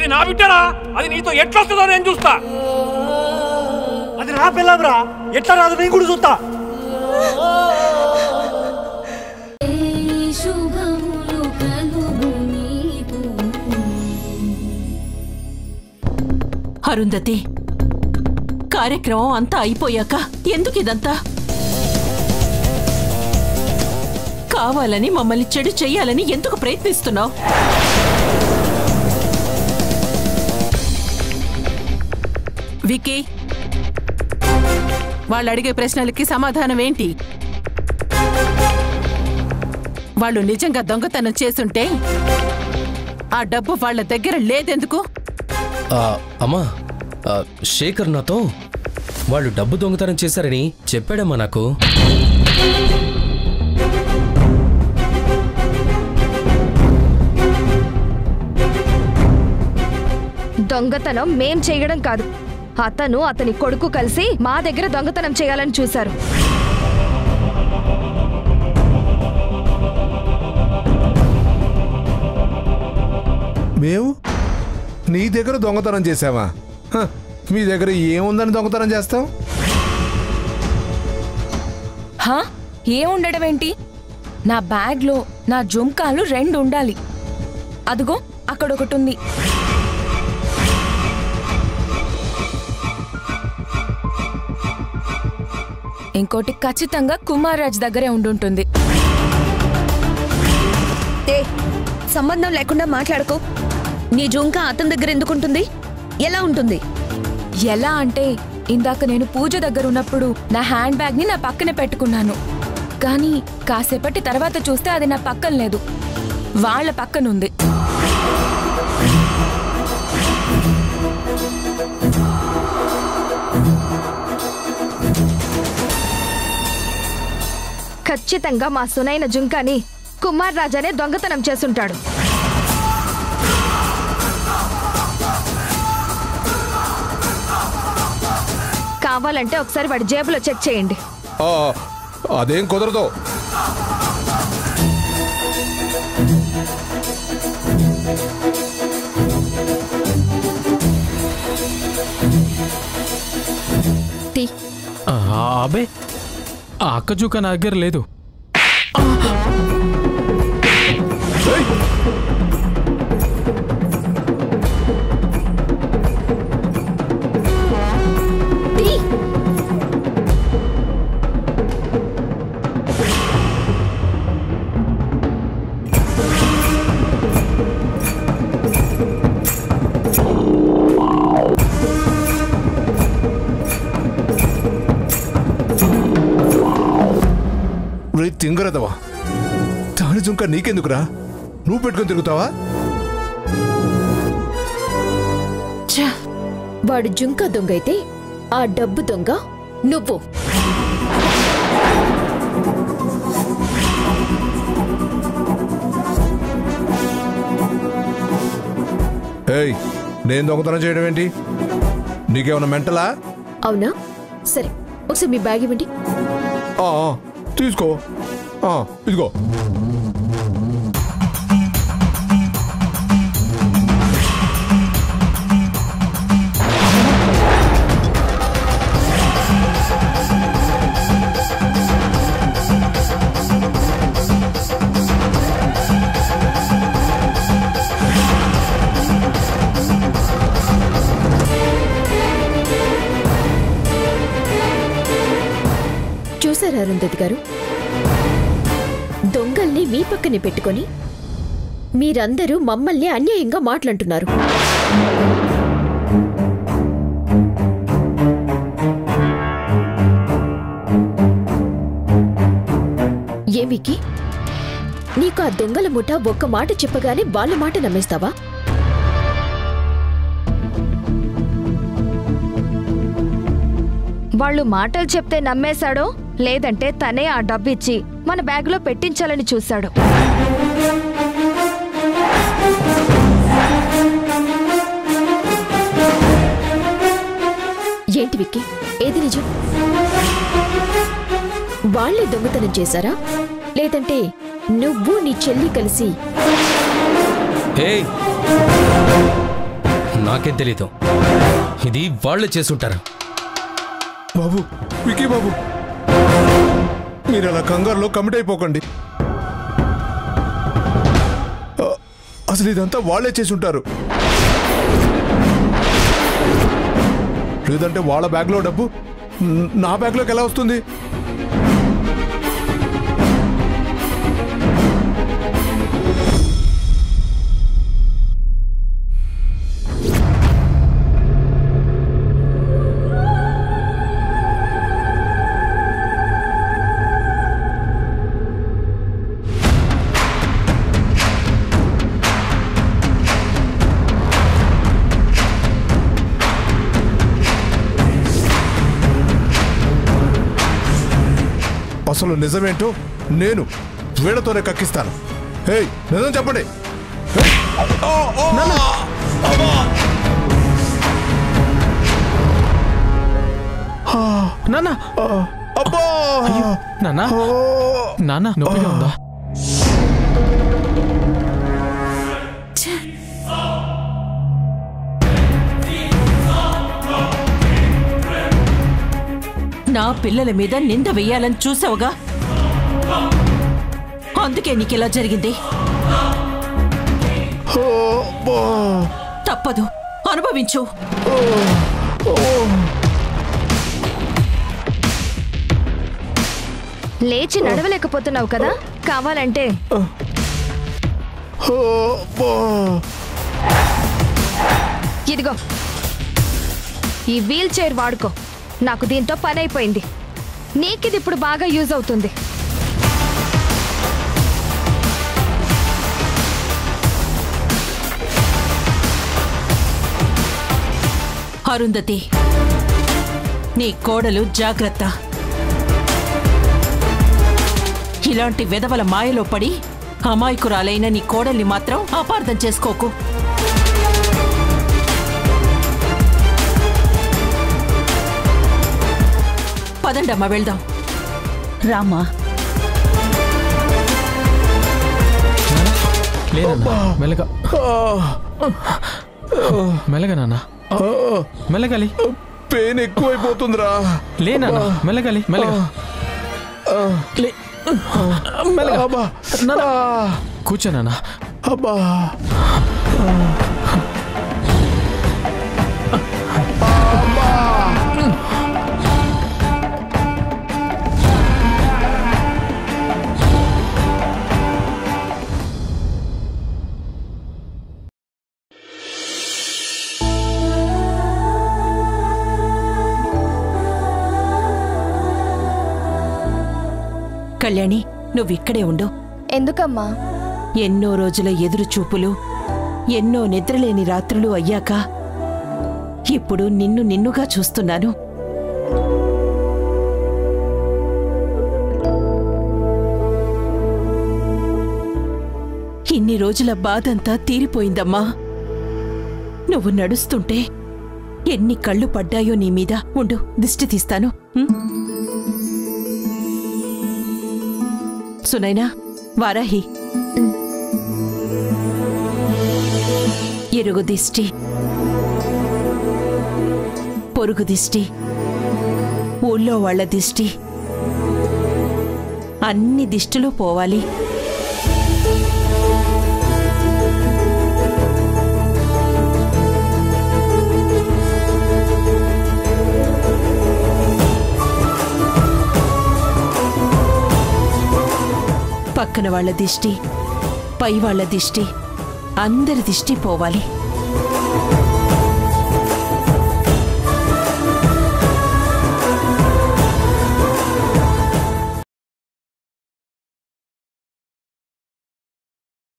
అది నా బిడ్డరా, అది నీతో ఎట్లా వస్తుందో నేను చూస్తా. అది నా పిల్లరా, ఎట్లా రాదు నేను కూడా చూస్తా. అరుంధతి, కార్యక్రమం అంతా అయిపోయాక ఎందుకు ఇదంతా? కావాలని మమ్మల్ని చెడు చెయ్యాలని ఎందుకు ప్రయత్నిస్తున్నావు? వికీ, వాళ్ళు అడిగే ప్రశ్నలకి సమాధానం ఏంటి? వాళ్ళు నిజంగా దొంగతనం చేసుంటే ఆ డబ్బు వాళ్ళ దగ్గర లేదెందుకు? అమ్మా, శేఖర్ నాతో వాళ్ళు డబ్బు దొంగతనం చేశారని చెప్పాడమ్మా నాకు. దొంగతనం మేం చేయడం కాదు, అతను అతని కొడుకు కలిసి మా దగ్గర దొంగతనం చేయాలని చూశారు. మేము నీ దగ్గర దొంగతనం చేసావా? మీ దగ్గర ఏముందని దొంగతనం చేస్తాం? ఏముండడం ఏంటి? నా బ్యాగ్లో నా జుంకాలు 2 ఉండాలి. అదిగో అక్కడొకటి ఉంది. ఇంకోటి ఖచ్చితంగా కుమార్రాజ్ దగ్గరే ఉండుంటుంది. సంబంధం లేకుండా మాట్లాడుకో. నీ జుంకా అతని దగ్గర ఎందుకుంటుంది? ఎలా ఉంటుంది? ఎలా అంటే, ఇందాక నేను పూజ దగ్గర ఉన్నప్పుడు నా హ్యాండ్ బ్యాగ్ ని నా పక్కన పెట్టుకున్నాను. కానీ కాసేపటి తర్వాత చూస్తే అది నా పక్కన లేదు, వాళ్ళ పక్కనుంది. ఖచ్చితంగా మా సునైన జుంకాని కుమార్ రాజానే దొంగతనం చేసుంటాడు. కావాలంటే ఒకసారి వాడి జేబులో చెక్ చేయండి. అదేం కుదరదు. అబే, ఆ అక్క జూక నా దగ్గర లేదు. తింగరదవా, దాని జుంక నీకెందుకురా? నువ్వు పెట్టుకుని తిరుగుతావా? వాడు జుంక దొంగ అయితే ఆ డబ్బు దొంగ నువ్వు. ఏయ్, నేను దొంగతనం చేయడం ఏంటి? నీకేమన్నా మెంటలా? అవునా? సరే, ఒకసారి మీ బ్యాగ్ ఇవ్వండి. తీసుకో. ఇదిగో. చూసారా అరుంధతి గారు, దొంగల్ని మీ పక్కనే పెట్టుకొని మీరందరూ మమ్మల్ని అన్యాయంగా మాట్లాడుతున్నారు. ఏమికి, నీకు ఆ దొంగల ముఠ ఒక్క మాట చెప్పగానే వాళ్ళ మాట నమ్మేస్తావా? వాళ్ళు మాటలు చెప్తే నమ్మేశాడో, లేదంటే తనే ఆ డబ్బిచ్చి మన బ్యాగులో పెట్టించాలని చూశాడు. ఏంటి విక్కీ, ఏది నిజం? వాళ్ళే దొంగతనం చేశారా, లేదంటే నువ్వు నీ చెల్లి కలిసి? నాకేం తెలీదు. ఇది వాళ్ళే చేసుంటారు. బాబు, వికీ బాబు, మీరు అలా కంగారులో కమిట్ అయిపోకండి. అసలు ఇదంతా వాళ్ళే చేసి ఉంటారు. లేదంటే వాళ్ళ బ్యాగ్లో డబ్బు నా బ్యాగ్లోకి ఎలా వస్తుంది? అసలు నిజమేంటో నేను వీళ్ళతోనే కక్కిస్తాను. హే, నిజం చెప్పండి. నాన్న, నాన్న, నాన్న నొప్పిగా ఉందా? నా పిల్లల మీద నింద వెయ్యాలని చూసావుగా, అందుకే నీకెలా జరిగింది. తప్పదు, అనుభవించు. లేచి నడవలేకపోతున్నావు కదా, కావాలంటే ఇదిగో ఈ వీల్ చైర్ వాడుకో. నాకు దీంతో పని అయిపోయింది. నీకిది ఇప్పుడు బాగా యూజ్ అవుతుంది. అరుంధతి, నీ కోడలు జాగ్రత్త. ఇలాంటి వెధవల మాయలో పడి అమాయకురాలైన నీ కోడల్ని మాత్రం అపార్థం చేసుకోకు. పదండమ్మా, వెళ్దాం. రామా. లేదన్నా, మెల్లగా మెల్లగా నాన్న, మెల్లగాలి. పెయిన్ ఎక్కువైపోతుందిరా. లేనా, మెల్లగాలి, మెల్లగా మెల్లగా. కూర్చో నాన్న. అబ్బా, కళ్యాణి, నువ్విక్కడే ఉండు. ఎందుకమ్మా? ఎన్నో రోజుల ఎదురు చూపులు, ఎన్నో నిద్రలేని రాత్రులు అయ్యాక ఇప్పుడు నిన్నుగా చూస్తున్నాను. ఇన్ని రోజుల బాధంతా తీరిపోయిందమ్మా. నువ్వు నడుస్తుంటే ఎన్ని కళ్ళు పడ్డాయో నీ మీద. ఉండు, దిష్టి తీస్తాను. సునైనా, వారాహి, ఇరుగు దిష్టి, పొరుగు దిష్టి, ఊళ్ళో వాళ్ల దిష్టి, అన్ని దిష్టిలు పోవాలి. పక్కన వాళ్ల దిష్టి, పై వాళ్ల దిష్టి, అందరి దిష్టి పోవాలి.